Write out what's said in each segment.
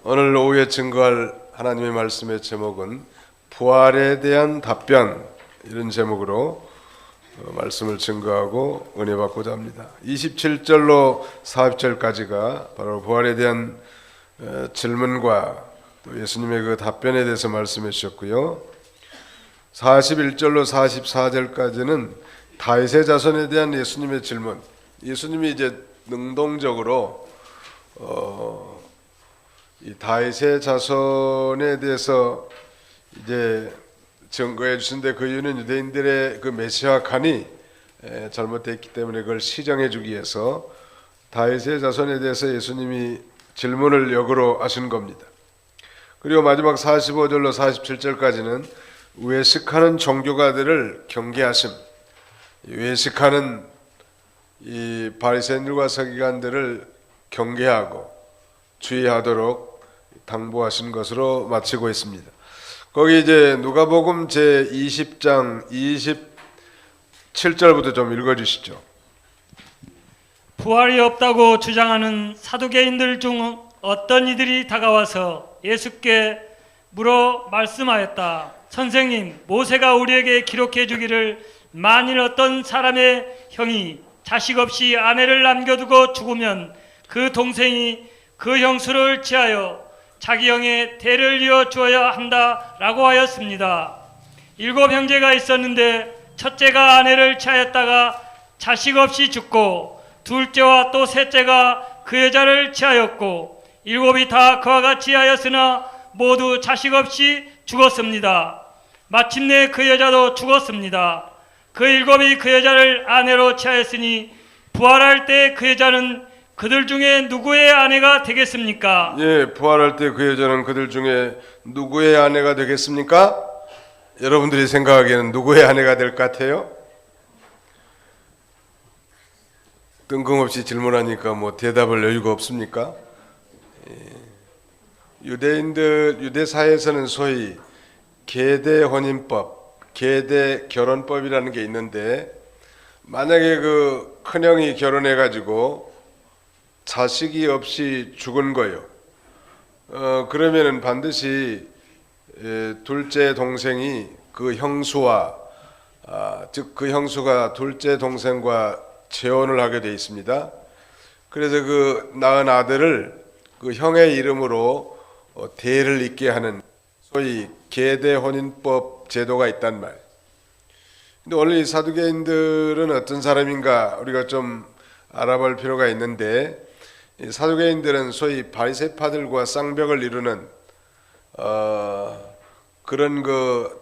오늘 오후에 증거할 하나님의 말씀의 제목은 부활에 대한 답변, 이런 제목으로 말씀을 증거하고 은혜 받고자 합니다. 27절로 40절까지가 바로 부활에 대한 질문과 또 예수님의 그 답변에 대해서 말씀해 주셨고요. 41절로 44절까지는 다윗의 자손에 대한 예수님의 질문. 예수님이 이제 능동적으로 이 다윗의 자손에 대해서 이제 증거해 주신데, 그 이유는 유대인들의 그 메시아관이 잘못됐기 때문에 그걸 시정해 주기 위해서 다윗의 자손에 대해서 예수님이 질문을 역으로 하신 겁니다. 그리고 마지막 45절로 47절까지는 외식하는 종교가들을 경계하심, 외식하는 이 바리새인들과 서기관들을 경계하고 주의하도록 당부하신 것으로 마치고 있습니다. 거기 이제 누가복음 제 20장 27절부터 좀 읽어주시죠. 부활이 없다고 주장하는 사두개인들 중 어떤 이들이 다가와서 예수께 물어 말씀하였다. 선생님, 모세가 우리에게 기록해 주기를 만일 어떤 사람의 형이 자식 없이 아내를 남겨두고 죽으면 그 동생이 그 형수를 취하여 자기 형의 대를 이어 주어야 한다라고 하였습니다. 7 형제가 있었는데 첫째가 아내를 취하였다가 자식 없이 죽고, 둘째와 또 셋째가 그 여자를 취하였고, 7이 다 그와 같이 하였으나 모두 자식 없이 죽었습니다. 마침내 그 여자도 죽었습니다. 그 7이 그 여자를 아내로 취하였으니 부활할 때 그 여자는 그들 중에 누구의 아내가 되겠습니까? 예, 부활할 때 그 여자는 그들 중에 누구의 아내가 되겠습니까? 여러분들이 생각하기에는 누구의 아내가 될 것 같아요? 뜬금없이 질문하니까 뭐 대답할 여유가 없습니까? 유대 사회에서는 소위 계대 혼인법, 계대 결혼법이라는 게 있는데, 만약에 그 큰형이 결혼해가지고 자식이 없이 죽은 거예요. 그러면은 반드시 둘째 동생이 그 형수와 즉 그 형수가 둘째 동생과 재혼을 하게 돼 있습니다. 그래서 그 낳은 아들을 그 형의 이름으로 대를 잇게 하는 소위 계대 혼인법 제도가 있단 말. 근데 원래 이 사두개인들은 어떤 사람인가 우리가 좀 알아볼 필요가 있는데, 이 사두개인들은 소위 바리새파들과 쌍벽을 이루는 그런 그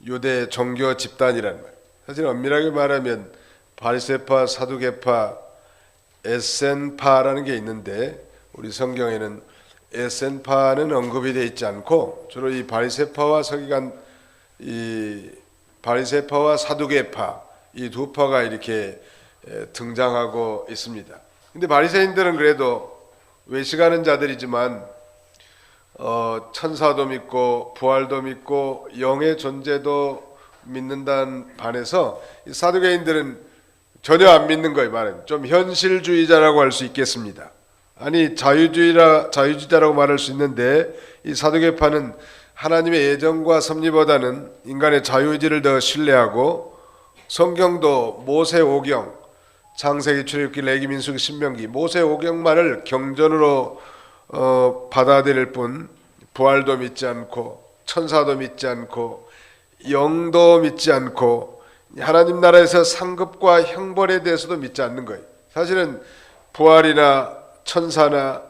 유대 종교 집단이란 말. 사실 엄밀하게 말하면 바리새파, 사두개파, 에센파라는 게 있는데, 우리 성경에는 에센파는 언급이 되어 있지 않고 주로 이 바리새파와 바리새파와 사두개파, 이 두 파가 이렇게 등장하고 있습니다. 근데 바리새인들은 그래도 외식하는 자들이지만 천사도 믿고 부활도 믿고 영의 존재도 믿는다는 반해서 이 사두개인들은 전혀 안 믿는 거예요. 말하면 좀 현실주의자라고 할 수 있겠습니다. 아니 자유주의자라고 말할 수 있는데, 이 사두개파는 하나님의 예정과 섭리보다는 인간의 자유의지를 더 신뢰하고, 성경도 모세 오경, 창세기, 출애굽기, 레위기, 민수기, 신명기, 모세 오경만을 경전으로 받아들일 뿐 부활도 믿지 않고 천사도 믿지 않고 영도 믿지 않고 하나님 나라에서 상급과 형벌에 대해서도 믿지 않는 거예요. 사실은 부활이나 천사나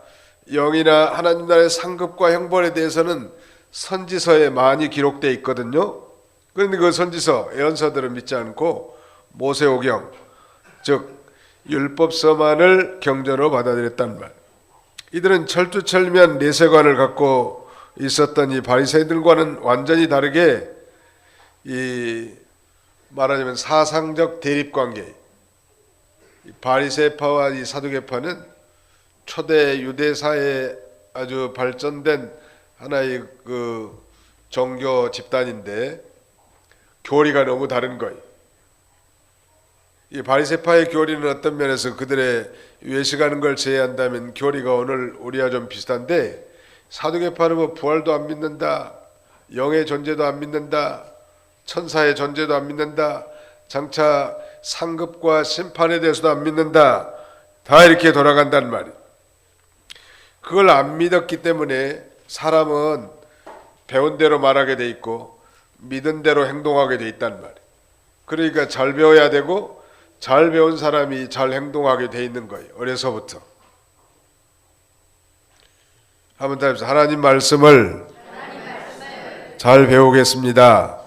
영이나 하나님 나라의 상급과 형벌에 대해서는 선지서에 많이 기록되어 있거든요. 그런데 그 선지서, 예언서들은 믿지 않고 모세오경, 즉 율법서만을 경전으로 받아들였단 말. 이들은 철두철미한 내세관을 갖고 있었던 이 바리새인들과는 완전히 다르게, 이 말하자면 사상적 대립관계, 바리새파와 이 사두개파는 초대 유대사에 아주 발전된 하나의 그 종교 집단인데 교리가 너무 다른 거예요. 이 바리새파의 교리는 어떤 면에서 그들의 외식하는 걸 제외한다면 교리가 오늘 우리와 좀 비슷한데, 사두개파는 뭐 부활도 안 믿는다, 영의 존재도 안 믿는다, 천사의 존재도 안 믿는다, 장차 상급과 심판에 대해서도 안 믿는다, 다 이렇게 돌아간단 말이에요. 그걸 안 믿었기 때문에 사람은 배운 대로 말하게 돼 있고 믿은 대로 행동하게 돼 있단 말이에요. 그러니까 잘 배워야 되고 잘 배운 사람이 잘 행동하게 돼 있는 거예요. 어려서부터. 한번 더 해보세요. 하나님 말씀을 잘 배우겠습니다.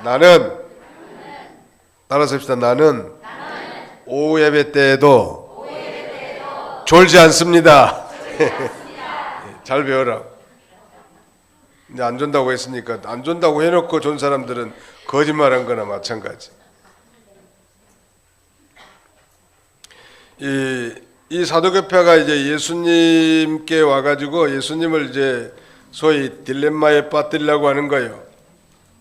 나는, 따라서 합시다. 나는 오후 예배 때에도 졸지 않습니다. 잘 배워라. 근데 안 존다고 했으니까, 안 존다고 해놓고 존 사람들은 거짓말한 거나 마찬가지. 이 사두개파가 이제 예수님께 와가지고 예수님을 이제 소위 딜레마에 빠뜨리려고 하는 거예요.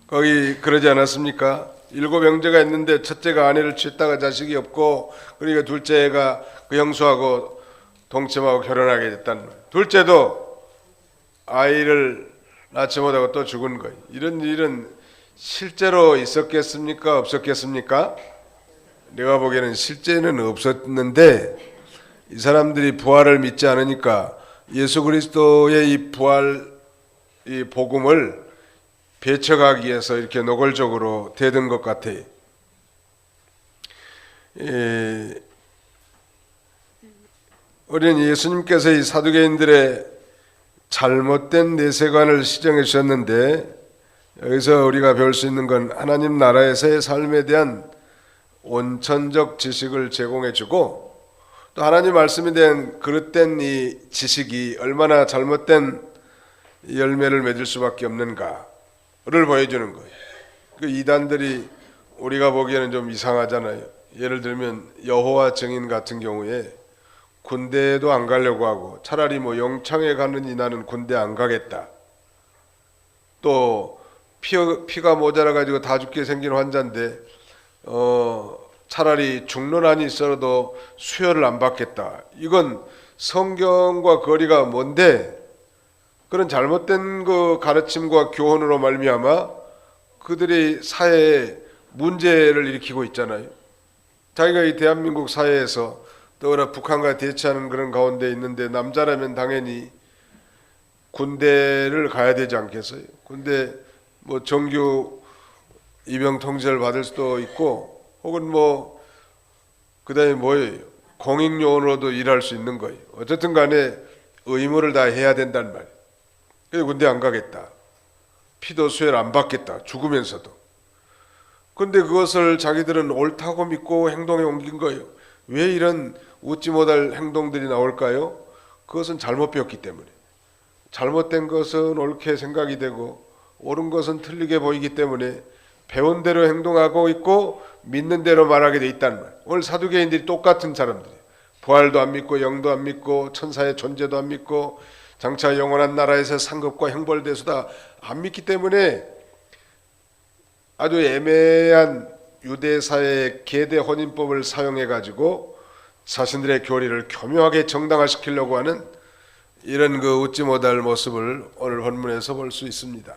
거기 그러지 않았습니까? 7 형제가 있는데 첫째가 아내를 취했다가 자식이 없고, 그러니까 둘째가 그 형수하고 동침하고 결혼하게 됐단 말이에요. 둘째도 아이를 낳지 못하고 또 죽은 거예요. 이런 일은 실제로 있었겠습니까? 없었겠습니까? 내가 보기에는 실제는 없었는데, 이 사람들이 부활을 믿지 않으니까 예수 그리스도의 이 부활, 이 복음을 배척하기 위해서 이렇게 노골적으로 대든 것 같아요. 우리는 예수님께서 이 사두개인들의 잘못된 내세관을 시정해 주셨는데, 여기서 우리가 배울 수 있는 건 하나님 나라에서의 삶에 대한 원천적 지식을 제공해 주고, 또 하나님 말씀에 대한 그릇된 이 지식이 얼마나 잘못된 열매를 맺을 수밖에 없는가를 보여주는 거예요. 그 이단들이 우리가 보기에는 좀 이상하잖아요. 예를 들면 여호와 증인 같은 경우에 군대에도 안 가려고 하고, 차라리 뭐 영창에 가느니 나는 군대 안 가겠다. 또 피가 모자라 가지고 다 죽게 생긴 환자인데 차라리 죽는 한이 있어도 수혈을 안 받겠다. 이건 성경과 거리가 먼데, 그런 잘못된 그 가르침과 교훈으로 말미암아 그들이 사회에 문제를 일으키고 있잖아요. 자기가 이 대한민국 사회에서 또 북한과 대치하는 그런 가운데 있는데, 남자라면 당연히 군대를 가야 되지 않겠어요? 군대 뭐 정규 입영 통제를 받을 수도 있고, 혹은 뭐 그다음에 뭐예요? 공익요원으로도 일할 수 있는 거예요. 어쨌든 간에 의무를 다 해야 된단 말이에요. 그래서 군대 안 가겠다. 피도 수혈 안 받겠다. 죽으면서도. 그런데 그것을 자기들은 옳다고 믿고 행동에 옮긴 거예요. 왜 이런 웃지 못할 행동들이 나올까요? 그것은 잘못 배웠기 때문에. 잘못된 것은 옳게 생각이 되고 옳은 것은 틀리게 보이기 때문에 배운 대로 행동하고 있고 믿는 대로 말하게 돼 있다는 말. 오늘 사두개인들이 똑같은 사람들이에요. 부활도 안 믿고 영도 안 믿고 천사의 존재도 안 믿고 장차 영원한 나라에서 상급과 형벌대수다 안 믿기 때문에 아주 애매한 유대사회의 계대 혼인법을 사용해 가지고 자신들의 교리를 교묘하게 정당화시키려고 하는 이런 그 웃지 못할 모습을 오늘 본문에서 볼 수 있습니다.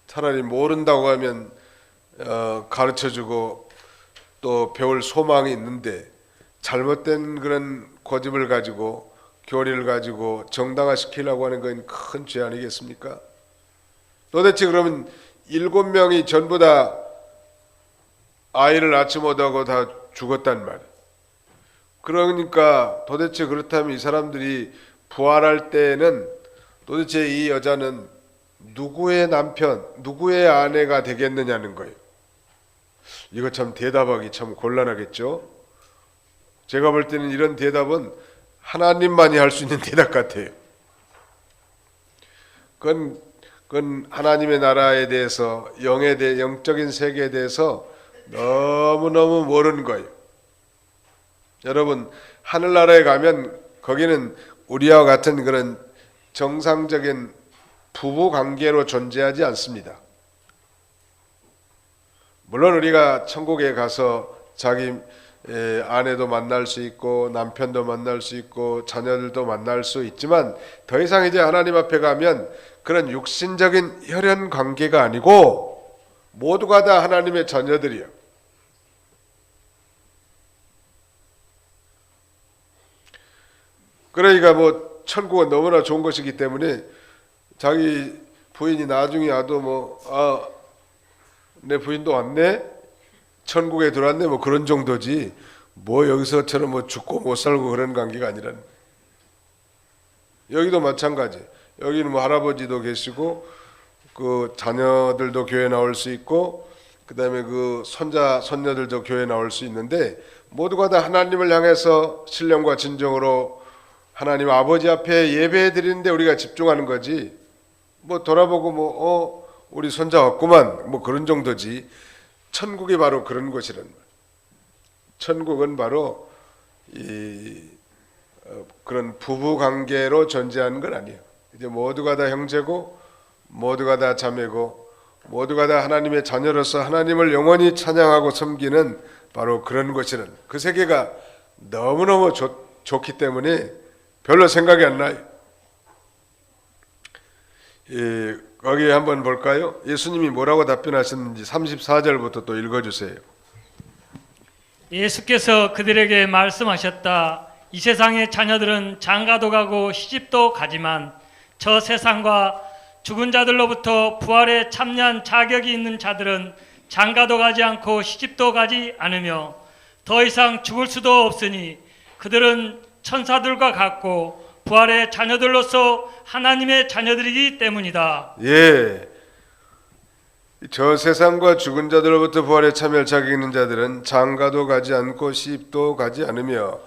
차라리 모른다고 하면 가르쳐주고 또 배울 소망이 있는데, 잘못된 그런 고집을 가지고 교리를 가지고 정당화시키려고 하는 건 큰 죄 아니겠습니까? 도대체 그러면 7명이 전부 다 아이를 낳지 못하고 다 죽었단 말이에요. 그러니까 도대체 그렇다면 이 사람들이 부활할 때는 도대체 이 여자는 누구의 남편, 누구의 아내가 되겠느냐는 거예요. 이거 참 대답하기 참 곤란하겠죠? 제가 볼 때는 이런 대답은 하나님만이 할 수 있는 대답 같아요. 그건 하나님의 나라에 대해서, 영적인 세계에 대해서 너무너무 모르는 거예요. 여러분, 하늘나라에 가면 거기는 우리와 같은 그런 정상적인 부부 관계로 존재하지 않습니다. 물론 우리가 천국에 가서 자기 아내도 만날 수 있고 남편도 만날 수 있고 자녀들도 만날 수 있지만 더 이상 이제 하나님 앞에 가면 그런 육신적인 혈연 관계가 아니고 모두가 다 하나님의 자녀들이요. 그러니까 뭐 천국은 너무나 좋은 것이기 때문에 자기 부인이 나중에 와도 내 부인도 왔네? 천국에 들어왔네? 뭐 그런 정도지. 뭐 여기서처럼 뭐 죽고 못 살고 그런 관계가 아니라는. 여기도 마찬가지. 여기는 뭐 할아버지도 계시고 그 자녀들도 교회 나올 수 있고 그다음에 그 손자 손녀들도 교회 나올 수 있는데 모두가 다 하나님을 향해서 신령과 진정으로 하나님 아버지 앞에 예배 드리는데 우리가 집중하는 거지. 뭐 돌아보고 우리 손자 왔구만 뭐 그런 정도지. 천국이 바로 그런 곳이란 말. 천국은 바로 그런 부부 관계로 존재하는 건 아니에요. 이제 모두가 다 형제고 모두가 다 자매고 모두가 다 하나님의 자녀로서 하나님을 영원히 찬양하고 섬기는 바로 그런 곳이란 그 세계가 너무너무 좋기 때문에 별로 생각이 안 나요. 거기 한번 볼까요? 예수님이 뭐라고 답변하셨는지 34절부터 또 읽어주세요. 예수께서 그들에게 말씀하셨다. 이 세상의 자녀들은 장가도 가고 시집도 가지만 저 세상과 죽은 자들로부터 부활에 참여한 자격이 있는 자들은 장가도 가지 않고 시집도 가지 않으며 더 이상 죽을 수도 없으니 그들은 천사들과 같고 부활의 자녀들로서 하나님의 자녀들이기 때문이다. 예, 저 세상과 죽은 자들로부터 부활에 참여할 자격 있는 자들은 장가도 가지 않고 시집도 가지 않으며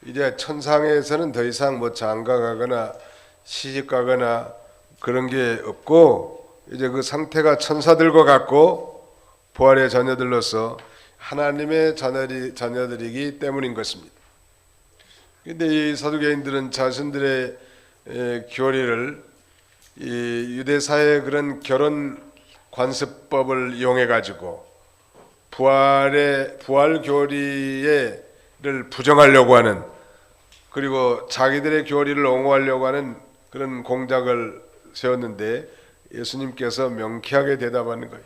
이제 천상에서는 더 이상 뭐 장가 가거나 시집 가거나 그런 게 없고 이제 그 상태가 천사들과 같고 부활의 자녀들로서 하나님의 자녀들이기 때문인 것입니다. 근데 이 사두개인들은 자신들의 교리를 이 유대사의 그런 결혼 관습법을 이용해 가지고 부활 교리를 부정하려고 하는 그리고 자기들의 교리를 옹호하려고 하는 그런 공작을 세웠는데 예수님께서 명쾌하게 대답하는 거예요.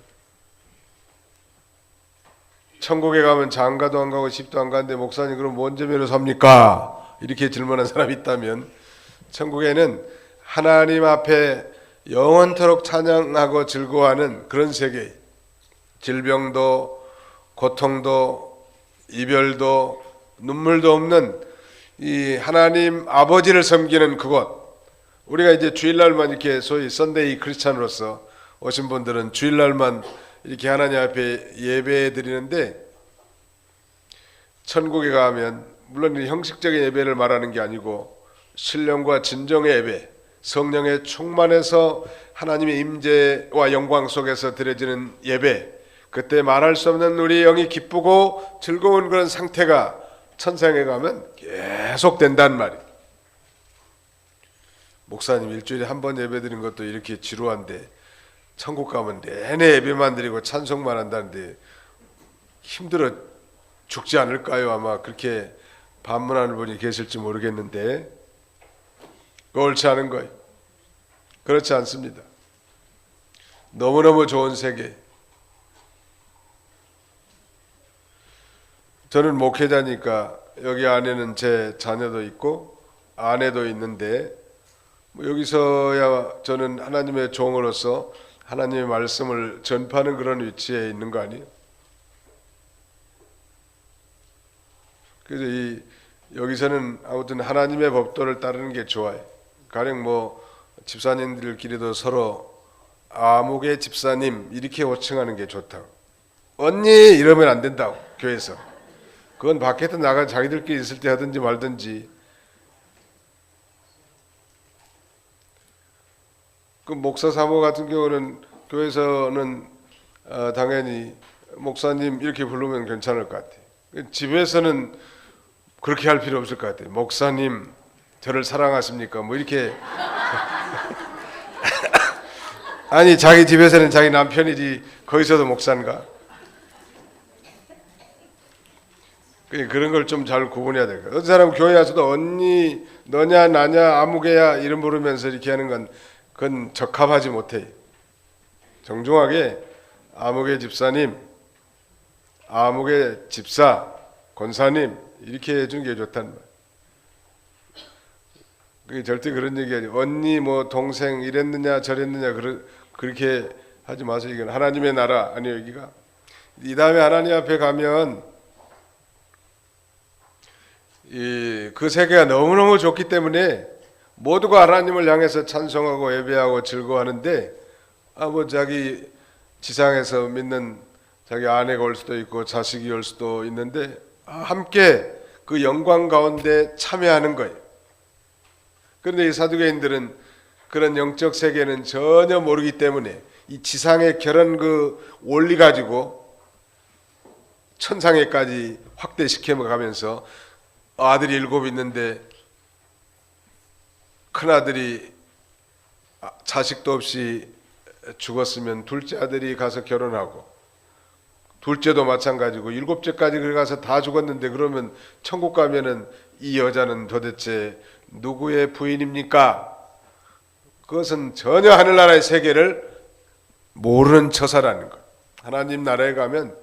천국에 가면 장가도 안 가고 집도 안 가는데 목사님 그럼 뭔 재미로 삽니까? 이렇게 질문한 사람이 있다면 천국에는 하나님 앞에 영원토록 찬양하고 즐거워하는 그런 세계, 질병도 고통도 이별도 눈물도 없는 이 하나님 아버지를 섬기는 그곳. 우리가 이제 주일날만 이렇게 소위 선데이 크리스찬으로서 오신 분들은 주일날만 이렇게 하나님 앞에 예배 드리는데 천국에 가면 물론 형식적인 예배를 말하는 게 아니고 신령과 진정의 예배, 성령의 충만해서 하나님의 임재와 영광 속에서 드려지는 예배, 그때 말할 수 없는 우리 영이 기쁘고 즐거운 그런 상태가 천상에 가면 계속 된단 말이에요. 목사님 일주일에 한 번 예배 드리는 것도 이렇게 지루한데 천국 가면 내내 예배만 드리고 찬송만 한다는데 힘들어 죽지 않을까요? 아마 그렇게 반문하는 분이 계실지 모르겠는데 옳지 않은 거예요. 그렇지 않습니다. 너무너무 좋은 세계. 저는 목회자니까 여기 안에는 제 자녀도 있고 아내도 있는데 여기서야 저는 하나님의 종으로서 하나님의 말씀을 전파하는 그런 위치에 있는 거 아니에요? 그래서 여기서는 아무튼 하나님의 법도를 따르는 게 좋아요. 가령 뭐 집사님들끼리도 서로 아무개 집사님 이렇게 호칭하는 게 좋다고. 언니 이러면 안 된다고 교회에서. 그건 밖에서 나가 자기들끼리 있을 때 하든지 말든지. 그 목사 사모 같은 경우는 교회에서는 당연히 목사님 이렇게 부르면 괜찮을 것 같아요. 집에서는 그렇게 할 필요 없을 것 같아요. 목사님 저를 사랑하십니까? 뭐 이렇게 아니 자기 집에서는 자기 남편이지 거기서도 목사인가? 그런 걸 좀 잘 구분해야 될 거예요. 어떤 사람 교회 와서도 언니, 너냐, 나냐, 아무개야 이름 부르면서 이렇게 하는 건 그건 적합하지 못해. 정중하게 아무개 집사님, 아무개 집사, 권사님 이렇게 해주는 게 좋다는 말. 그게 절대 그런 얘기 아니에요. 언니, 뭐 동생 이랬느냐 저랬느냐 그렇게 하지 마세요. 이건 하나님의 나라 아니에요. 여기가. 이 다음에 하나님 앞에 가면 그 세계가 너무너무 좋기 때문에 모두가 하나님을 향해서 찬송하고 예배하고 즐거워하는데 뭐 자기 지상에서 믿는 자기 아내가 올 수도 있고 자식이 올 수도 있는데 함께 그 영광 가운데 참여하는 거예요. 그런데 이 사두개인들은 그런 영적 세계는 전혀 모르기 때문에 이 지상의 결혼 그 원리 가지고 천상에까지 확대시켜 가면서 아들이 7 있는데 큰아들이 자식도 없이 죽었으면 둘째 아들이 가서 결혼하고 둘째도 마찬가지고 7째까지 그래 가서 다 죽었는데 그러면 천국 가면은 이 여자는 도대체 누구의 부인입니까? 그것은 전혀 하늘나라의 세계를 모르는 처사라는 것. 하나님 나라에 가면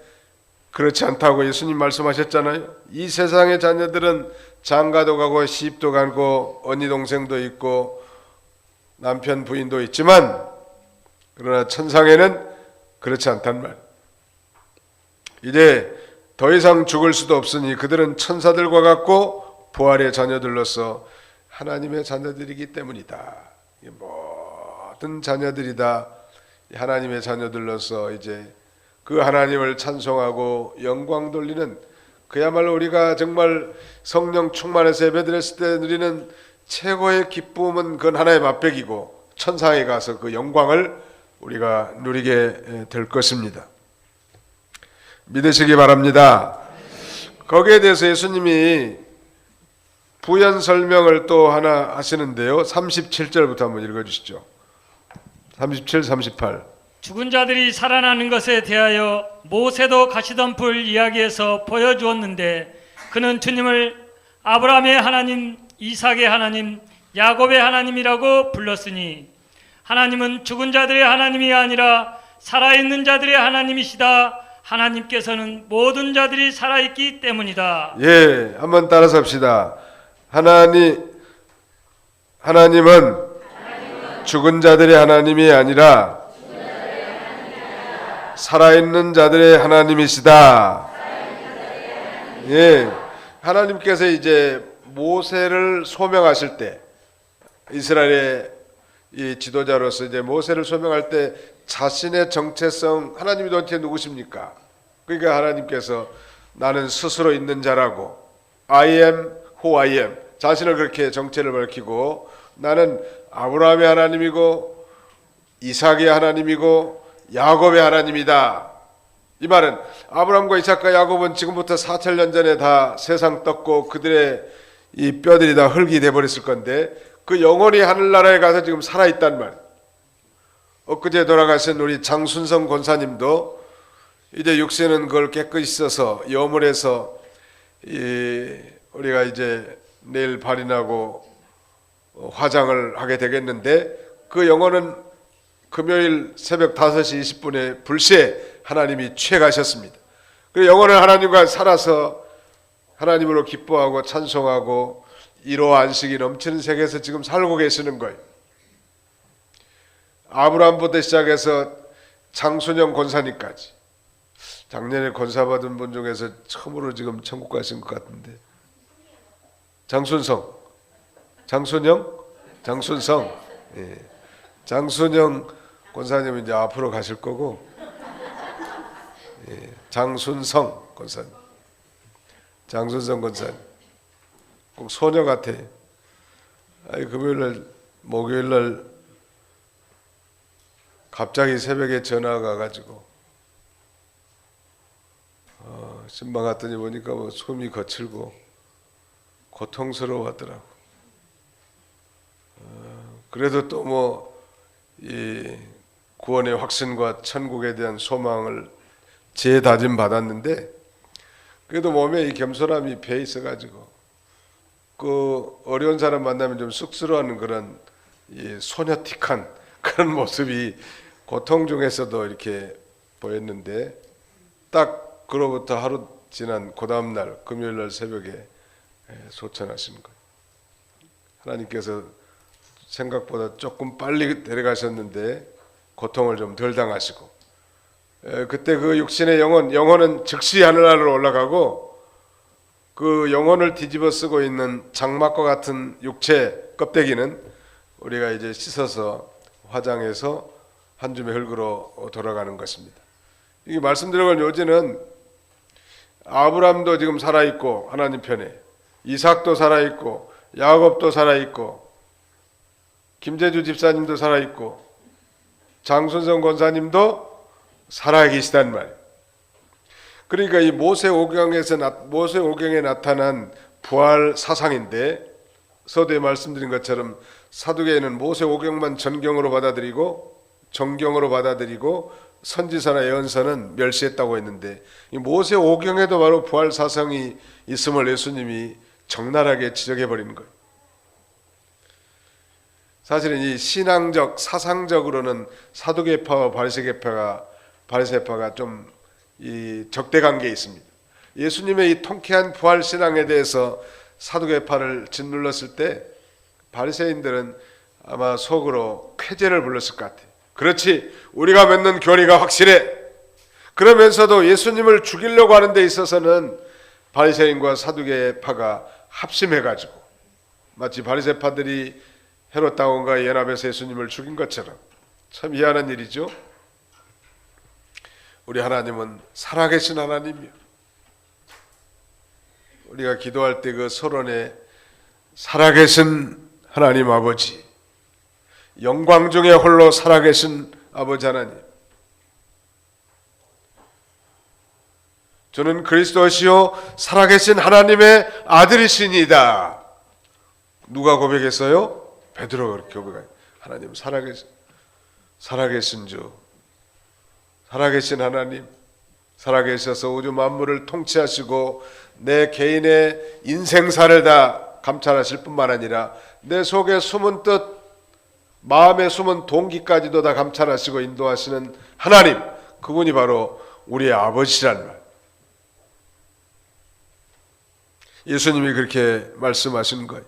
그렇지 않다고 예수님 말씀하셨잖아요. 이 세상의 자녀들은 장가도 가고 시집도 가고 언니 동생도 있고 남편 부인도 있지만 그러나 천상에는 그렇지 않단 말. 이제 더 이상 죽을 수도 없으니 그들은 천사들과 같고 부활의 자녀들로서 하나님의 자녀들이기 때문이다. 모든 자녀들이 다 하나님의 자녀들로서 이제 그 하나님을 찬송하고 영광 돌리는 그야말로 우리가 정말 성령 충만해서 예배드렸을 때 누리는 최고의 기쁨은 그건 하나의 맛배기고 천상에 가서 그 영광을 우리가 누리게 될 것입니다. 믿으시기 바랍니다. 거기에 대해서 예수님이 부연 설명을 또 하나 하시는데요. 37절부터 한번 읽어주시죠. 37, 38. 죽은 자들이 살아나는 것에 대하여 모세도 가시덤불 이야기에서 보여주었는데 그는 주님을 아브라함의 하나님, 이삭의 하나님, 야곱의 하나님이라고 불렀으니 하나님은 죽은 자들의 하나님이 아니라 살아있는 자들의 하나님이시다. 하나님께서는 모든 자들이 살아있기 때문이다. 예, 한번 따라서 합시다. 하나님은 죽은 자들의 하나님이 아니라 살아있는 자들의 하나님이시다. 예, 하나님께서 이제 모세를 소명하실 때 이스라엘의 이 지도자로서 이제 모세를 소명할 때 자신의 정체성 하나님이 도대체 누구십니까? 그러니까 하나님께서 나는 스스로 있는 자라고 I am who I am 자신을 그렇게 정체를 밝히고 나는 아브라함의 하나님이고 이삭의 하나님이고 야곱의 하나님이다. 이 말은 아브라함과 이삭과 야곱은 지금부터 4000년 전에 다 세상 떴고 그들의 이 뼈들이 다 흙이 돼버렸을 건데 그 영혼이 하늘나라에 가서 지금 살아있단 말. 엊그제 돌아가신 우리 장순성 권사님도 이제 육신은 그걸 깨끗이 씻어서 여물해서 우리가 이제 내일 발인하고 화장을 하게 되겠는데 그 영혼은 금요일 새벽 5시 20분에 불시에 하나님이 취해가셨습니다. 그 영혼은 하나님과 살아서 하나님으로 기뻐하고 찬송하고 이로 안식이 넘치는 세계에서 지금 살고 계시는 거예요. 아브라함부터 시작해서 장순영 권사님까지 작년에 권사 받은 분 중에서 처음으로 지금 천국 가신 것 같은데 장순성, 장순성, 예. 장순영 권사님은 이제 앞으로 가실 거고, 예. 장순성 권사님, 장순성 권사님, 꼭 소녀 같아. 금요일날, 목요일날 갑자기 새벽에 전화가 가지고 신방 갔더니 보니까 뭐 숨이 거칠고 고통스러워하더라고. 그래도 또 뭐 이 구원의 확신과 천국에 대한 소망을 재다짐 받았는데 그래도 몸에 이 겸손함이 배 있어가지고 그 어려운 사람 만나면 좀 쑥스러워하는 그런 이 소녀틱한 그런 모습이 고통 중에서도 이렇게 보였는데, 딱 그로부터 하루 지난 그 다음 날 금요일 날 새벽에 소천하신 거예요. 하나님께서 생각보다 조금 빨리 데려가셨는데 고통을 좀 덜 당하시고, 그때 그 육신의 영혼은 즉시 하늘나라로 올라가고, 그 영혼을 뒤집어 쓰고 있는 장막과 같은 육체 껍데기는 우리가 이제 씻어서 화장해서 한 줌의 흙으로 돌아가는 것입니다. 이게 말씀드린 요지는 아브람도 지금 살아있고 하나님 편에, 이삭도 살아있고 야곱도 살아있고 김재주 집사님도 살아있고 장순성 권사님도 살아계시단 말이에요. 그러니까 이 모세오경에 나타난 부활 사상인데, 서두에 말씀드린 것처럼 사두개인은 모세오경만 전경으로 받아들이고 정경으로 받아들이고 선지서나 예언서는 멸시했다고 했는데, 이 모세오경에도 바로 부활 사상이 있음을 예수님이 적나라하게 지적해 버리는 거예요. 사실은 이 신앙적 사상적으로는 사두개파와 바리새파가 좀 이 적대 관계에 있습니다. 예수님의 이 통쾌한 부활 신앙에 대해서 사두개파를 짓눌렀을 때 바리새인들은 아마 속으로 쾌재를 불렀을 것 같아요. 그렇지, 우리가 맺는 교리가 확실해. 그러면서도 예수님을 죽이려고 하는 데 있어서는 바리새인과 사두개파가 합심해가지고 마치 바리새파들이 헤롯 다원과 연합해서 예수님을 죽인 것처럼, 참 희한한 일이죠. 우리 하나님은 살아계신 하나님이요. 우리가 기도할 때 그 서론에 살아계신 하나님 아버지, 영광 중에 홀로 살아계신 아버지 하나님, 저는 그리스도시요 살아계신 하나님의 아들이시니이다. 누가 고백했어요? 베드로가 그렇게 고백해요. 하나님 살아계신 주, 살아계신 하나님, 살아계셔서 우주 만물을 통치하시고 내 개인의 인생사를 다 감찰하실 뿐만 아니라 내 속에 숨은 뜻, 마음에 숨은 동기까지도 다 감찰하시고 인도하시는 하나님, 그분이 바로 우리의 아버지란 말. 예수님이 그렇게 말씀하신 거예요.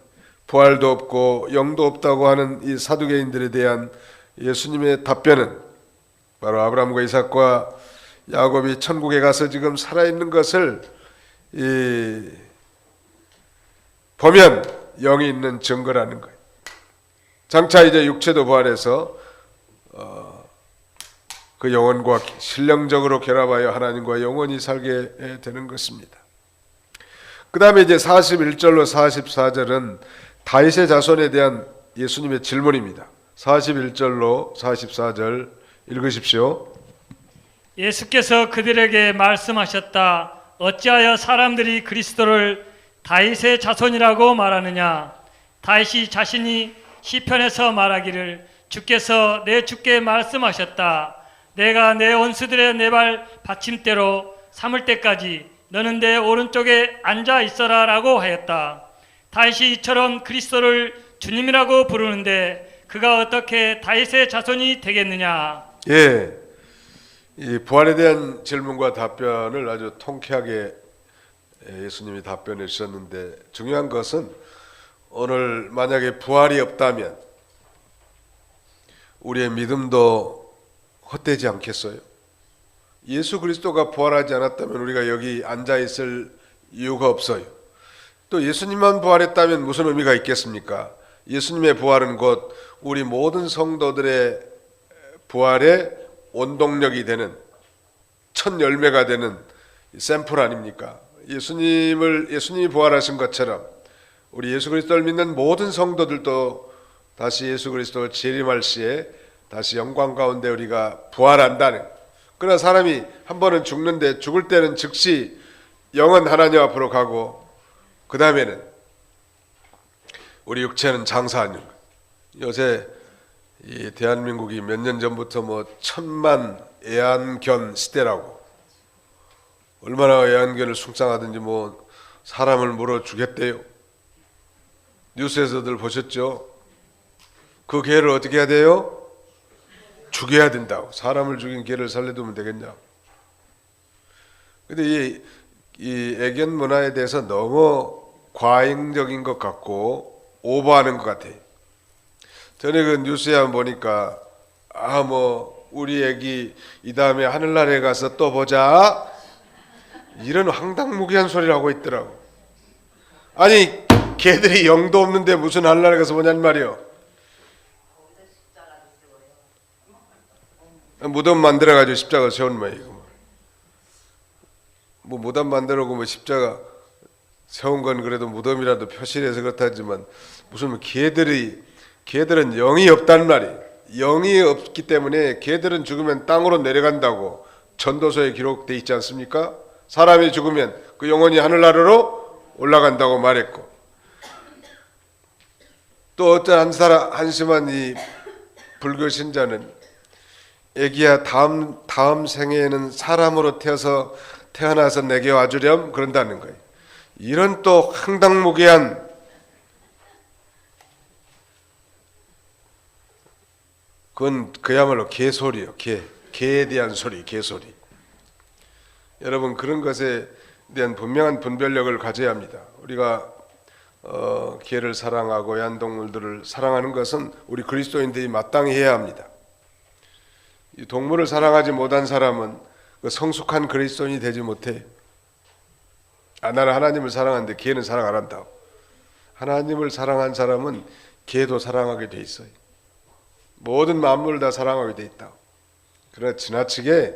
부활도 없고 영도 없다고 하는 이 사두개인들에 대한 예수님의 답변은 바로 아브라함과 이삭과 야곱이 천국에 가서 지금 살아있는 것을 보면 영이 있는 증거라는 거예요. 장차 이제 육체도 부활해서 그 영혼과 신령적으로 결합하여 하나님과 영원히 살게 되는 것입니다. 그 다음에 이제 41절로 44절은 다윗의 자손에 대한 예수님의 질문입니다. 41절로 44절 읽으십시오. 예수께서 그들에게 말씀하셨다. 어찌하여 사람들이 그리스도를 다윗의 자손이라고 말하느냐? 다윗이 자신이 시편에서 말하기를 주께서 내 주께 말씀하셨다. 내가 내 원수들의 내 발 받침대로 삼을 때까지 너는 내 오른쪽에 앉아 있어라 라고 하였다. 다윗이 이처럼 그리스도를 주님이라고 부르는데 그가 어떻게 다윗의 자손이 되겠느냐? 예, 이 부활에 대한 질문과 답변을 아주 통쾌하게 예수님이 답변해 주셨는데, 중요한 것은 오늘 만약에 부활이 없다면 우리의 믿음도 헛되지 않겠어요? 예수 그리스도가 부활하지 않았다면 우리가 여기 앉아 있을 이유가 없어요. 또 예수님만 부활했다면 무슨 의미가 있겠습니까? 예수님의 부활은 곧 우리 모든 성도들의 부활의 원동력이 되는, 첫 열매가 되는 샘플 아닙니까? 예수님이 부활하신 것처럼 우리 예수 그리스도를 믿는 모든 성도들도 다시 예수 그리스도 재림할 시에 다시 영광 가운데 우리가 부활한다는. 그러나 사람이 한 번은 죽는데 죽을 때는 즉시 영은 하나님 앞으로 가고 그 다음에는 우리 육체는 장사하는 거예요. 요새 이 대한민국이 몇 년 전부터 천만 애완견 시대라고 얼마나 애완견을 숭상하든지 뭐 사람을 물어 죽였대요. 뉴스에서들 보셨죠? 그 개를 어떻게 해야 돼요? 죽여야 된다고. 사람을 죽인 개를 살려두면 되겠냐. 근데 이 애견 문화에 대해서 너무 과잉적인 것 같고 오버하는 것 같아요. 전에 그 뉴스에 한번 보니까 뭐 우리 애기 이 다음에 하늘나라에 가서 또 보자 이런 황당무계한 소리를 하고 있더라고. 아니 개들이 영도 없는데 무슨 하늘나라에 가서 보냔 말이요. 무덤 만들어가지고 십자가 세운 모양이고 뭐 무덤 만들어고 뭐 십자가 세운 건 그래도 무덤이라도 표시해서 그렇다지만 무슨 뭐 개들은 영이 없단 말이에요. 영이 없기 때문에 개들은 죽으면 땅으로 내려간다고 전도서에 기록돼 있지 않습니까? 사람이 죽으면 그 영혼이 하늘나라로 올라간다고 말했고, 또 어떤 한심한 이 불교 신자는 애기야 다음 생에는 사람으로 태어나서 내게 와주렴 그런다는 거예요. 이런 또 황당무계한 그건 그야말로 개소리요. 개에 대한 소리, 개소리. 여러분 그런 것에 대한 분명한 분별력을 가져야 합니다. 우리가 개를 사랑하고 애완동물들을 사랑하는 것은 우리 그리스도인들이 마땅히 해야 합니다. 이 동물을 사랑하지 못한 사람은 그 성숙한 그리스도인이 되지 못해. 나는 하나님을 사랑하는데 개는 사랑 안 한다. 하나님을 사랑한 사람은 개도 사랑하게 돼 있어요. 모든 만물을 다 사랑하게 돼 있다. 그러나 지나치게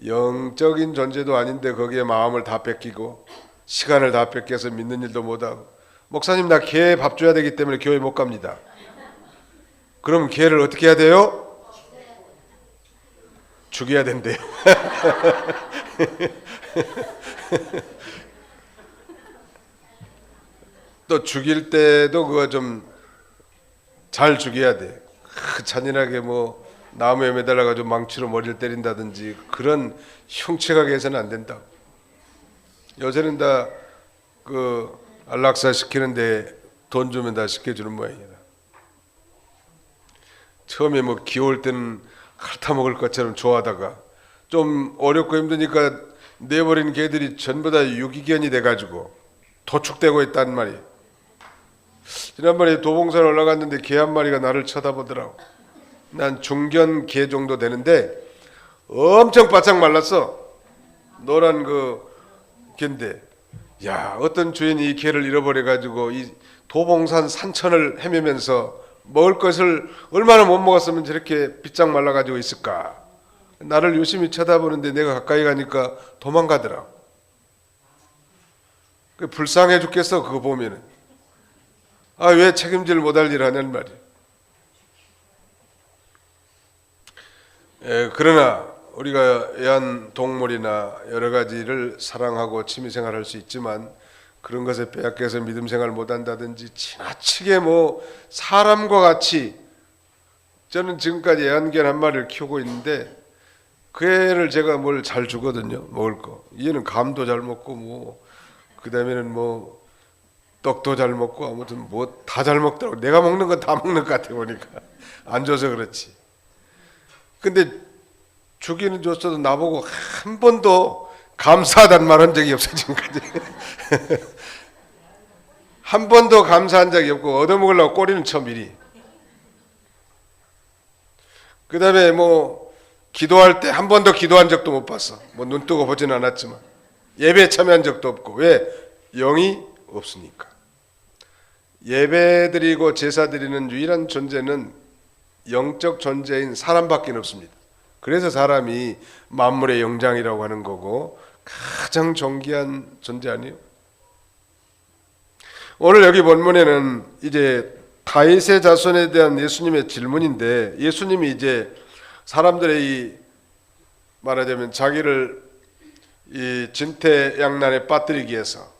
영적인 존재도 아닌데 거기에 마음을 다 뺏기고 시간을 다 뺏겨서 믿는 일도 못하고, 목사님 나 개 밥 줘야 되기 때문에 교회 못 갑니다. 그럼 개를 어떻게 해야 돼요? 죽여야 된대요. 또 죽일 때도 그거 좀 잘 죽여야 돼. 잔인하게 뭐 나무에 매달려가지고 망치로 머리를 때린다든지 그런 흉측하게 해서는 안 된다. 요새는 다 그 안락사 시키는데 돈 주면 다 시켜주는 모양이다. 처음에 뭐 귀여울 때는 핥아먹을 것처럼 좋아하다가 좀 어렵고 힘드니까 내버린 개들이 전부 다 유기견이 돼가지고 도축되고 있단 말이에요. 지난번에 도봉산 올라갔는데 개 한 마리가 나를 쳐다보더라고. 난 중견 개 정도 되는데 엄청 바짝 말랐어. 노란 그 개인데, 야 어떤 주인이 이 개를 잃어버려가지고 이 도봉산 산천을 헤매면서 먹을 것을 얼마나 못 먹었으면 저렇게 비짝 말라가지고 있을까. 나를 유심히 쳐다보는데 내가 가까이 가니까 도망가더라고. 불쌍해 죽겠어 그거 보면은. 왜 책임질 못할 일 하냐는 말이에요. 그러나 우리가 애완동물이나 여러 가지를 사랑하고 취미생활할 수 있지만 그런 것에 빼앗겨서 믿음생활 못한다든지 지나치게 뭐 사람과 같이, 저는 지금까지 애완견 한 마리를 키우고 있는데 그 애를 제가 뭘 잘 주거든요. 먹을 거. 얘는 감도 잘 먹고 뭐 그다음에는 뭐 떡도 잘 먹고 아무튼 뭐 다 잘 먹더라고. 내가 먹는 건 다 먹는 것 같아 보니까. 안 줘서 그렇지. 근데 주기는 줬어도 나보고 한 번도 감사하다는 말 한 적이 없어 지금까지. 한 번도 감사한 적이 없고 얻어먹으려고 꼬리는 쳐 미리. 그 다음에 뭐 기도할 때 한 번도 기도한 적도 못 봤어. 뭐 눈 뜨고 보지는 않았지만 예배에 참여한 적도 없고. 왜? 영이 없으니까. 예배 드리고 제사 드리는 유일한 존재는 영적 존재인 사람밖에 없습니다. 그래서 사람이 만물의 영장이라고 하는 거고 가장 존귀한 존재 아니에요? 오늘 여기 본문에는 이제 다윗의 자손에 대한 예수님의 질문인데, 예수님이 이제 사람들의 이 말하자면 자기를 이 진퇴양난에 빠뜨리기 위해서,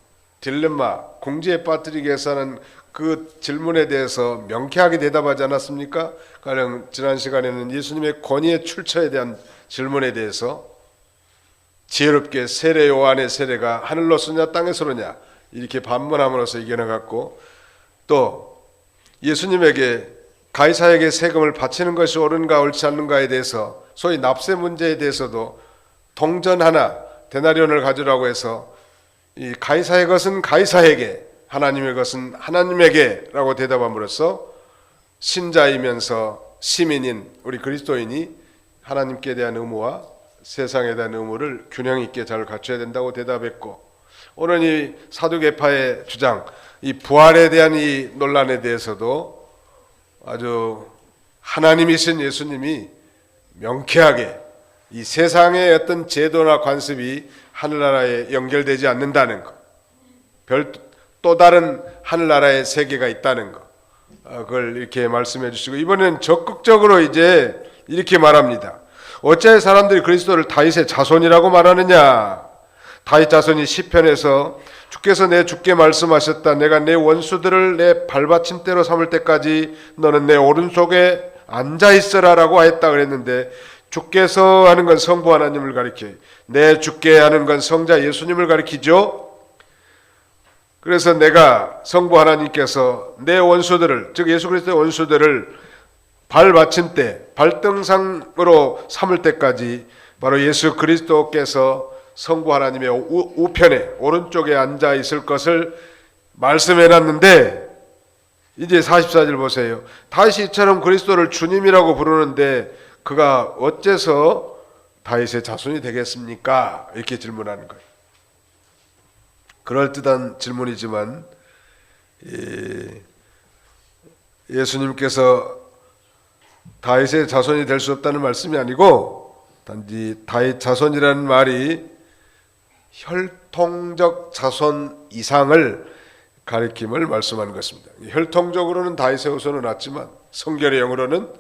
딜레마, 궁지에 빠뜨리기 위해서는 그 질문에 대해서 명쾌하게 대답하지 않았습니까? 가령 지난 시간에는 예수님의 권위의 출처에 대한 질문에 대해서 지혜롭게 세례 요한의 세례가 하늘로서냐 땅에서느냐 이렇게 반문함으로써 이겨나갔고, 또 예수님에게 가이사에게 세금을 바치는 것이 옳은가 옳지 않는가에 대해서 소위 납세 문제에 대해서도 동전 하나 데나리온을 가져라고 해서 이 가이사의 것은 가이사에게, 하나님의 것은 하나님에게라고 대답함으로써 신자이면서 시민인 우리 그리스도인이 하나님께 대한 의무와 세상에 대한 의무를 균형 있게 잘 갖춰야 된다고 대답했고, 오늘 이 사두개파의 주장, 이 부활에 대한 이 논란에 대해서도 아주 하나님이신 예수님이 명쾌하게 이 세상의 어떤 제도나 관습이 하늘나라에 연결되지 않는다는 것, 또 다른 하늘나라의 세계가 있다는 것, 그걸 이렇게 말씀해 주시고, 이번엔 적극적으로 이제 이렇게 말합니다. 어찌하여 사람들이 그리스도를 다윗의 자손이라고 말하느냐? 다윗 자손이 시편에서 주께서 내 주께 말씀하셨다. 내가 내 원수들을 내 발받침대로 삼을 때까지 너는 내 오른쪽에 앉아 있으라라고 하였다 그랬는데, 주께서 하는 건 성부 하나님을 가리켜요. 내 주께 하는 건 성자 예수님을 가리키죠. 그래서 내가 성부 하나님께서 내 원수들을, 즉 예수 그리스도의 원수들을 발받침대, 발등상으로 삼을 때까지 바로 예수 그리스도께서 성부 하나님의 우편에 오른쪽에 앉아 있을 것을 말씀해 놨는데, 이제 44절 보세요. 다윗이 이처럼 그리스도를 주님이라고 부르는데 그가 어째서 다윗의 자손이 되겠습니까? 이렇게 질문하는 거예요. 그럴듯한 질문이지만 예수님께서 다윗의 자손이 될 수 없다는 말씀이 아니고, 단지 다윗 자손이라는 말이 혈통적 자손 이상을 가리킴을 말씀하는 것입니다. 혈통적으로는 다윗의 후손은 났지만 성결의 영으로는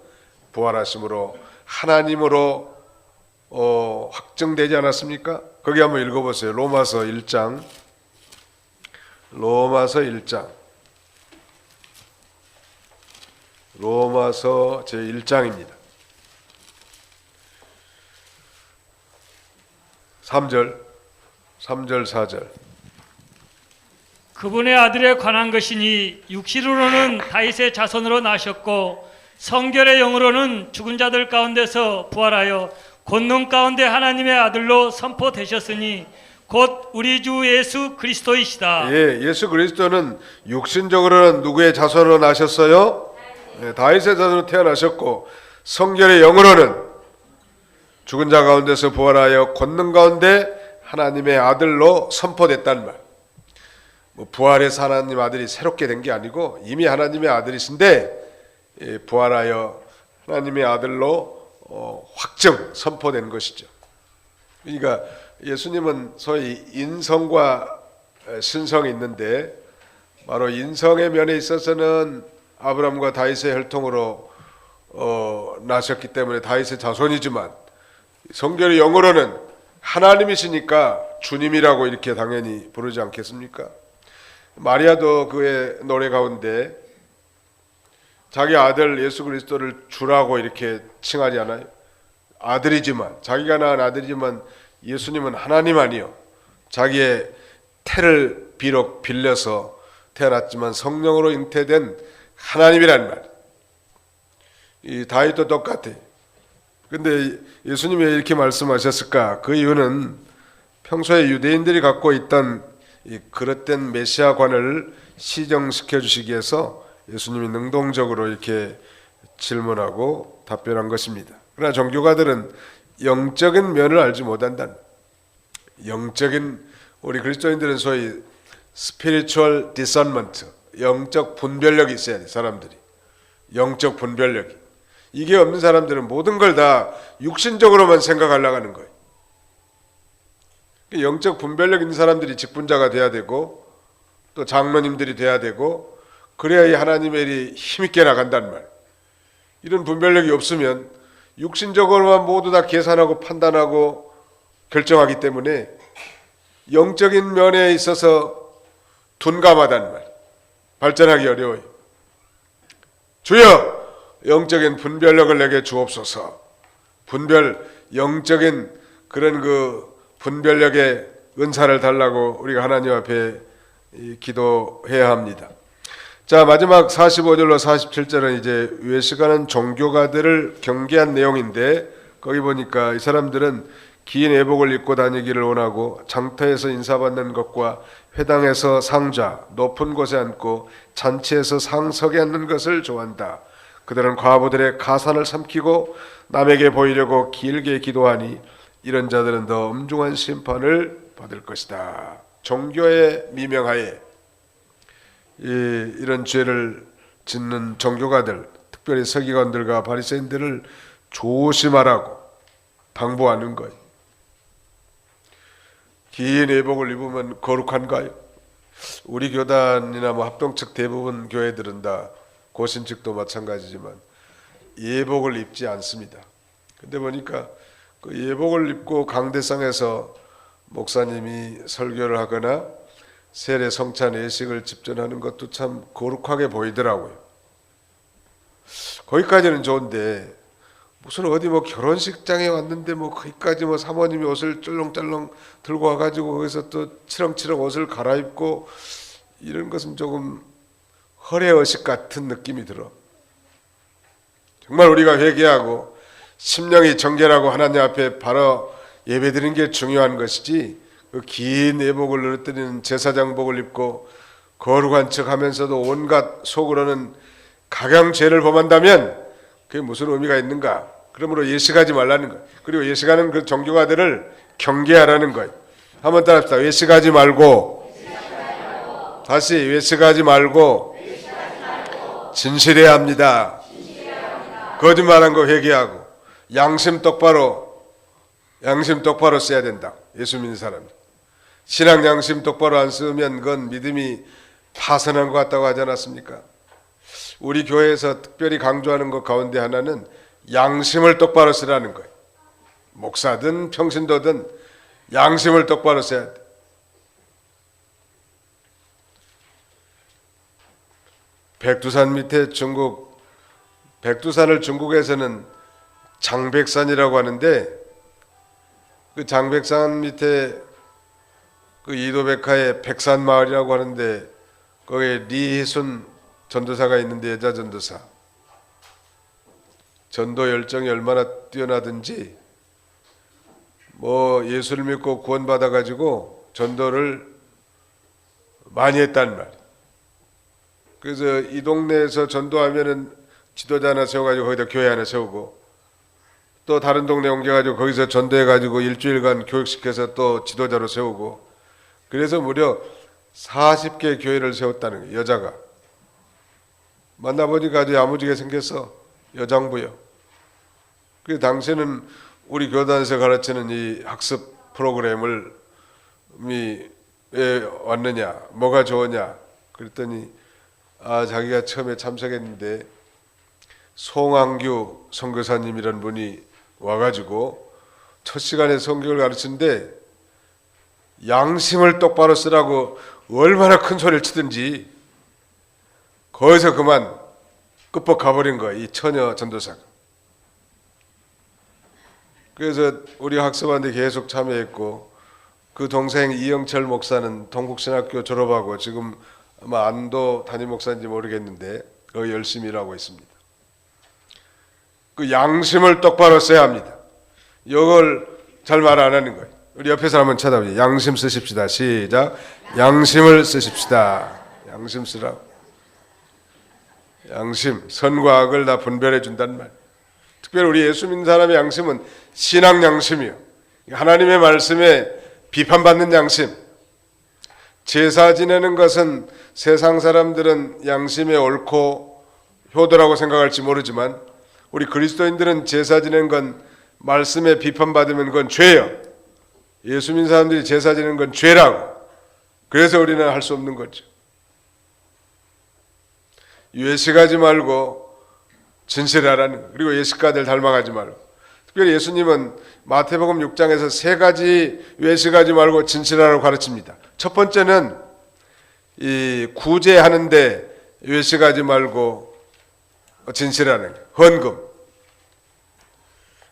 부활하심으로 하나님으로 확정되지 않았습니까? 거기 한번 읽어보세요. 로마서 1장. 로마서 1장. 로마서 제1장입니다. 3절, 4절. 그분의 아들에 관한 것이니 육신으로는 다윗의 자손으로 나셨고 성결의 영으로는 죽은 자들 가운데서 부활하여 권능 가운데 하나님의 아들로 선포되셨으니 곧 우리 주 예수 그리스도이시다. 예, 예수 그리스도는 육신적으로는 누구의 자손으로 나셨어요? 네, 다윗의 자손으로 태어나셨고, 성결의 영으로는 죽은 자 가운데서 부활하여 권능 가운데 하나님의 아들로 선포됐다는 말. 부활해서 하나님 아들이 새롭게 된 게 아니고 이미 하나님의 아들이신데 부활하여 하나님의 아들로 확정 선포된 것이죠. 그러니까 예수님은 소위 인성과 신성이 있는데, 바로 인성의 면에 있어서는 아브라함과 다윗의 혈통으로 나셨기 때문에 다윗의 자손이지만, 성결의 영으로는 하나님이시니까 주님이라고 이렇게 당연히 부르지 않겠습니까? 마리아도 그의 노래 가운데 자기 아들 예수 그리스도를 주라고 이렇게 칭하지 않아요? 아들이지만, 자기가 낳은 아들이지만 예수님은 하나님 아니요, 자기의 태를 비록 빌려서 태어났지만 성령으로 잉태된 하나님이란 말. 이 다윗도 똑같아. 근데 예수님이 왜 이렇게 말씀하셨을까? 그 이유는 평소에 유대인들이 갖고 있던 이 그릇된 메시아관을 시정시켜 주시기 위해서 예수님이 능동적으로 이렇게 질문하고 답변한 것입니다. 그러나 종교가들은 영적인 면을 알지 못한다는, 영적인, 우리 그리스도인들은 소위 spiritual discernment, 영적 분별력이 있어야 돼. 사람들이 영적 분별력이, 이게 없는 사람들은 모든 걸 다 육신적으로만 생각하려고 하는 거예요. 영적 분별력 있는 사람들이 직분자가 돼야 되고 또 장로님들이 돼야 되고, 그래야 이 하나님의 일이 힘있게 나간단 말. 이런 분별력이 없으면 육신적으로만 모두 다 계산하고 판단하고 결정하기 때문에 영적인 면에 있어서 둔감하단 말, 발전하기 어려워요. 주여 영적인 분별력을 내게 주옵소서. 분별, 영적인 그런 그 분별력의 은사를 달라고 우리가 하나님 앞에 기도해야 합니다. 자, 마지막 45절로 47절은 이제 외식하는 종교가들을 경계한 내용인데, 거기 보니까 이 사람들은 긴 예복을 입고 다니기를 원하고 장터에서 인사받는 것과 회당에서 상좌, 높은 곳에 앉고 잔치에서 상석에 앉는 것을 좋아한다. 그들은 과부들의 가산을 삼키고 남에게 보이려고 길게 기도하니 이런 자들은 더 엄중한 심판을 받을 것이다. 종교의 미명하에 이런 죄를 짓는 종교가들, 특별히 서기관들과 바리새인들을 조심하라고 당부하는 거예요. 긴 예복을 입으면 거룩한가요? 우리 교단이나 합동측 대부분 교회들은 다, 고신측도 마찬가지지만 예복을 입지 않습니다. 근데 보니까 그 예복을 입고 강대상에서 목사님이 설교를 하거나 세례 성찬 예식을 집전하는 것도 참 거룩하게 보이더라고요. 거기까지는 좋은데 무슨 어디 결혼식장에 왔는데 거기까지 사모님이 옷을 쩔렁쩔렁 들고 와가지고 거기서 또 치렁치렁 옷을 갈아입고 이런 것은 조금 허례의식 같은 느낌이 들어. 정말 우리가 회개하고 심령이 정결하고 하나님 앞에 바로 예배드리는 게 중요한 것이지, 그 긴 예복을 늘어뜨리는 제사장복을 입고 거룩한 척하면서도 온갖 속으로는 각양죄를 범한다면 그게 무슨 의미가 있는가? 그러므로 예식하지 말라는 거예요. 그리고 예식하는 그 종교가들을 경계하라는 거예요. 한번 따라합시다. 예식하지 말고, 다시 외식하지 말고 진실해야 합니다. 거짓말한 거 회개하고 양심 똑바로 써야 된다. 예수 믿는 사람이 신앙 양심 똑바로 안 쓰면 그건 믿음이 파선한 것 같다고 하지 않았습니까? 우리 교회에서 특별히 강조하는 것 가운데 하나는 양심을 똑바로 쓰라는 거예요. 목사든 평신도든 양심을 똑바로 써야 돼. 백두산 밑에 백두산을 중국에서는 장백산이라고 하는데, 그 장백산 밑에 그 이도백화에 백산마을이라고 하는데 거기에 리희순 전도사가 있는데, 여자 전도사, 전도 열정이 얼마나 뛰어나든지 예수를 믿고 구원받아 가지고 전도를 많이 했단 말이에요. 그래서 이 동네에서 전도하면은 지도자 하나 세워가지고 거기다 교회 하나 세우고, 또 다른 동네 옮겨가지고 거기서 전도해가지고 일주일간 교육시켜서 또 지도자로 세우고, 그래서 무려 40개 교회를 세웠다는 거예요. 여자가 만나보니까 아주 야무지게 생겼어. 여장부요. 그 당시에는 우리 교단에서 가르치는 이 학습 프로그램을 왜 왔느냐, 뭐가 좋으냐 그랬더니 자기가 처음에 참석했는데 송항규 선교사님이라는 분이 와가지고 첫 시간에 성경을 가르치는데 양심을 똑바로 쓰라고 얼마나 큰 소리를 치든지 거기서 그만 끝복 가버린 거야, 이 처녀 전도사가. 그래서 우리 학습하는데 계속 참여했고, 그 동생 이영철 목사는 동국신학교 졸업하고 지금 아마 안도 담임 목사인지 모르겠는데 거기 열심히 일하고 있습니다. 그 양심을 똑바로 써야 합니다. 이걸 잘 말 안 하는 거예요. 우리 옆에 사람 한번 쳐다보세요. 양심 쓰십시다. 시작. 양심을 쓰십시다. 양심 쓰라고. 양심, 선과 악을 다 분별해 준단 말. 특별히 우리 예수 믿는 사람의 양심은 신앙 양심이요, 하나님의 말씀에 비판받는 양심. 제사 지내는 것은 세상 사람들은 양심에 옳고 효도라고 생각할지 모르지만 우리 그리스도인들은 제사 지내는 건 말씀에 비판받으면 그건 죄예요. 예수 믿는 사람들이 제사 지내는 건 죄라고. 그래서 우리는 할 수 없는 거죠. 외식하지 말고 진실하라는 거. 그리고 예식가들 닮아가지 말고. 특별히 예수님은 마태복음 6장에서 3가지 외식하지 말고 진실하라고 가르칩니다. 첫 번째는 이 구제하는데 외식하지 말고 진실하는 거. 헌금.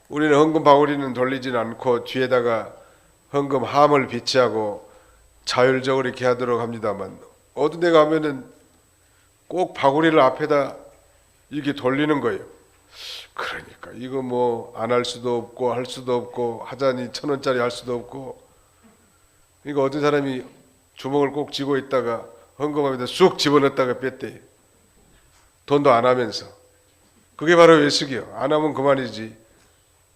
우리는 헌금 바구니는 돌리진 않고 뒤에다가 헌금 함을 비치하고 자율적으로 이렇게 하도록 합니다만 어떤 데 가면은 꼭 바구니를 앞에다 이렇게 돌리는 거예요. 그러니까 이거 뭐 안 할 수도 없고 할 수도 없고 하자니 1,000원짜리 할 수도 없고, 그러니까 어떤 사람이 주먹을 꼭 쥐고 있다가 헌금함에다 쑥 집어넣었다가 뺐대. 돈도 안 하면서. 그게 바로 외식이요. 안 하면 그만이지.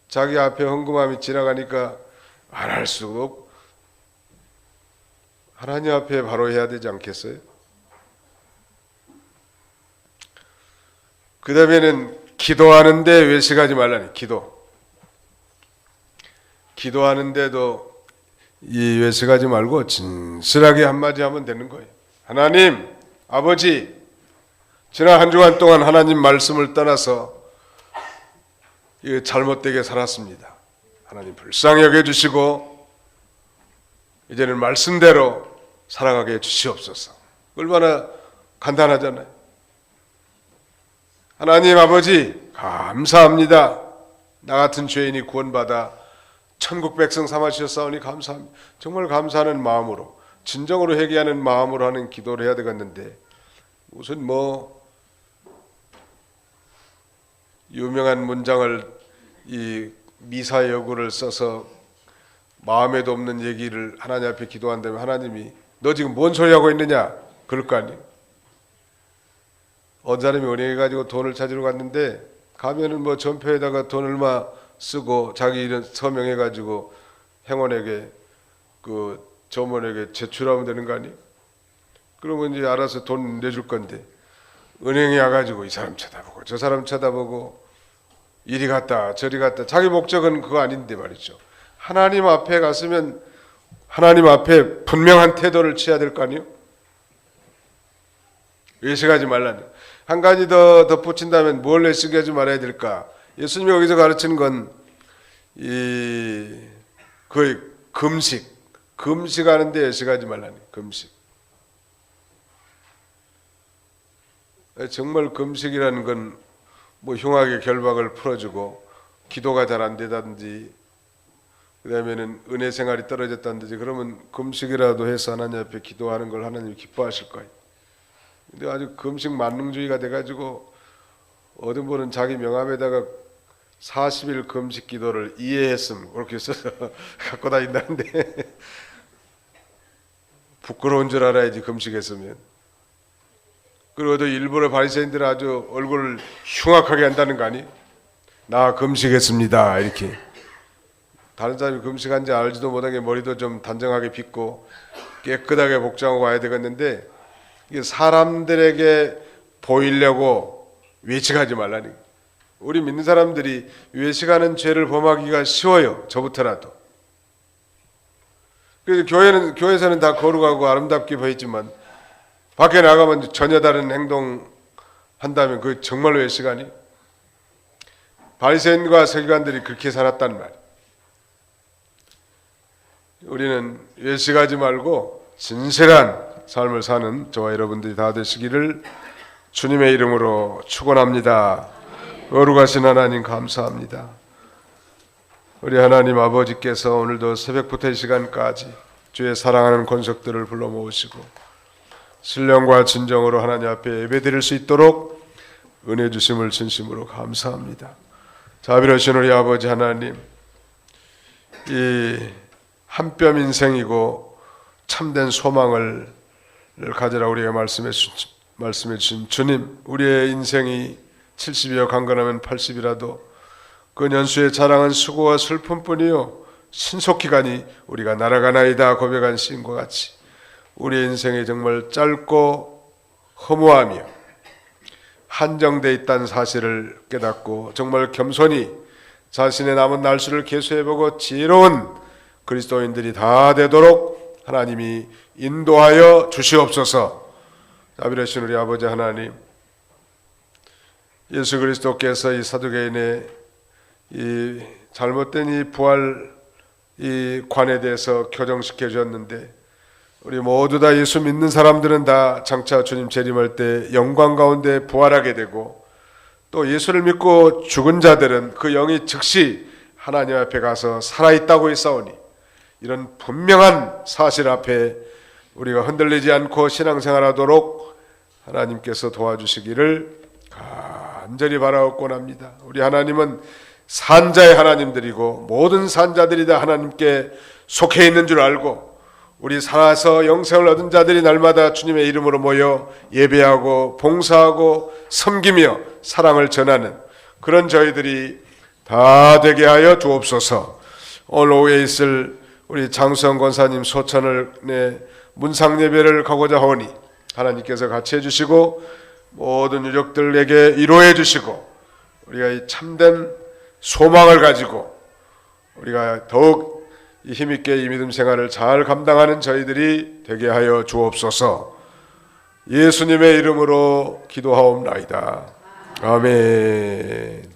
자기 앞에 헌금함이 지나가니까 안 할 수가 없고, 하나님 앞에 바로 해야 되지 않겠어요? 그 다음에는 기도하는데 외식하지 말라니. 기도하는데도 이 외식하지 말고 진실하게 한마디 하면 되는 거예요. 하나님, 아버지, 지난 한 주간 동안 하나님 말씀을 떠나서 잘못되게 살았습니다. 하나님 불쌍히 여겨주시고 이제는 말씀대로 살아가게 해주시옵소서. 얼마나 간단하잖아요. 하나님 아버지, 감사합니다. 나 같은 죄인이 구원받아 천국 백성 삼아주셨사오니 감사합니다. 정말 감사하는 마음으로, 진정으로 회개하는 마음으로 하는 기도를 해야 되겠는데, 무슨 유명한 문장을 이 미사여구를 써서 마음에도 없는 얘기를 하나님 앞에 기도한다면 하나님이 너 지금 뭔 소리 하고 있느냐 그럴 거 아니에요. 어떤 사람이 은행에 가지고 돈을 찾으러 갔는데 가면은 전표에다가 돈 얼마 쓰고 자기 이름 서명해 가지고 행원에게 그 점원에게 제출하면 되는 거 아니에요? 그러면 이제 알아서 돈 내줄 건데 은행에 와가지고 이 사람 쳐다보고 저 사람 쳐다보고 이리 갔다 저리 갔다, 자기 목적은 그거 아닌데 말이죠. 하나님 앞에 갔으면 하나님 앞에 분명한 태도를 취해야 될 거 아니에요? 외식하지 말라니. 한 가지 더 덧붙인다면 뭘 외식하지 말아야 될까? 예수님이 여기서 가르치는 건 거의 금식하는데 외식하지 말라니. 금식. 정말 금식이라는 건 흉하게 결박을 풀어주고 기도가 잘 안 되다든지 그다음에는 은혜 생활이 떨어졌다든지 그러면 금식이라도 해서 하나님 앞에 기도하는 걸 하나님이 기뻐하실 거예요. 근데 아주 금식 만능주의가 돼가지고 어떤 분은 자기 명함에다가 40일 금식 기도를 이해했음 그렇게 써서 갖고 다닌다는데 부끄러운 줄 알아야지 금식했으면. 그리고 또 일부러 바리새인들은 아주 얼굴을 흉악하게 한다는 거 아니? 나 금식했습니다 이렇게. 다른 사람이 금식한지 알지도 못하게 머리도 좀 단정하게 빗고 깨끗하게 복장하고 와야 되겠는데 이게 사람들에게 보이려고 외식하지 말라니. 우리 믿는 사람들이 외식하는 죄를 범하기가 쉬워요. 저부터라도. 그래서 교회에서는 다 거룩하고 아름답게 보이지만 밖에 나가면 전혀 다른 행동 한다면 그게 정말로 외식 아니? 바리새인과 서기관들이 그렇게 살았단 말이에요. 우리는 외식하지 말고 진실한 삶을 사는 저와 여러분들이 다 되시기를 주님의 이름으로 축원합니다. 거룩하신 하나님 감사합니다. 우리 하나님 아버지께서 오늘도 새벽부터 이 시간까지 주의 사랑하는 권속들을 불러 모으시고 신령과 진정으로 하나님 앞에 예배드릴 수 있도록 은혜 주심을 진심으로 감사합니다. 자비로우신 우리 아버지 하나님, 이 한뼘 인생이고 참된 소망을 가지라 우리에게 말씀해 주신 주님, 우리의 인생이 70이여 강건하면 80이라도 그 년수의 자랑은 수고와 슬픔뿐이요 신속히 가니 우리가 날아가나이다 고백한 시인과 같이 우리의 인생이 정말 짧고 허무하며 한정되어 있다는 사실을 깨닫고 정말 겸손히 자신의 남은 날수를 계수해보고 지혜로운 그리스도인들이 다 되도록 하나님이 인도하여 주시옵소서. 자비로우신 우리 아버지 하나님, 예수 그리스도께서 이 사두개인의 이 잘못된 이 부활 이 관에 대해서 교정시켜 주었는데 우리 모두 다 예수 믿는 사람들은 다 장차 주님 재림할 때 영광 가운데 부활하게 되고 또 예수를 믿고 죽은 자들은 그 영이 즉시 하나님 앞에 가서 살아있다고 했사오니 이런 분명한 사실 앞에 우리가 흔들리지 않고 신앙생활하도록 하나님께서 도와주시기를 간절히 바라옵곤 합니다. 우리 하나님은 산자의 하나님들이고 모든 산자들이 다 하나님께 속해 있는 줄 알고 우리 살아서 영생을 얻은 자들이 날마다 주님의 이름으로 모여 예배하고 봉사하고 섬기며 사랑을 전하는 그런 저희들이 다 되게 하여 주옵소서. 오늘 오후에 있을 우리 장수영 권사님 소천을 문상 예배를 가고자 하오니 하나님께서 같이 해주시고 모든 유족들에게 위로해 주시고 우리가 이 참된 소망을 가지고 우리가 더욱 힘있게 이 믿음 생활을 잘 감당하는 저희들이 되게 하여 주옵소서. 예수님의 이름으로 기도하옵나이다. 아멘.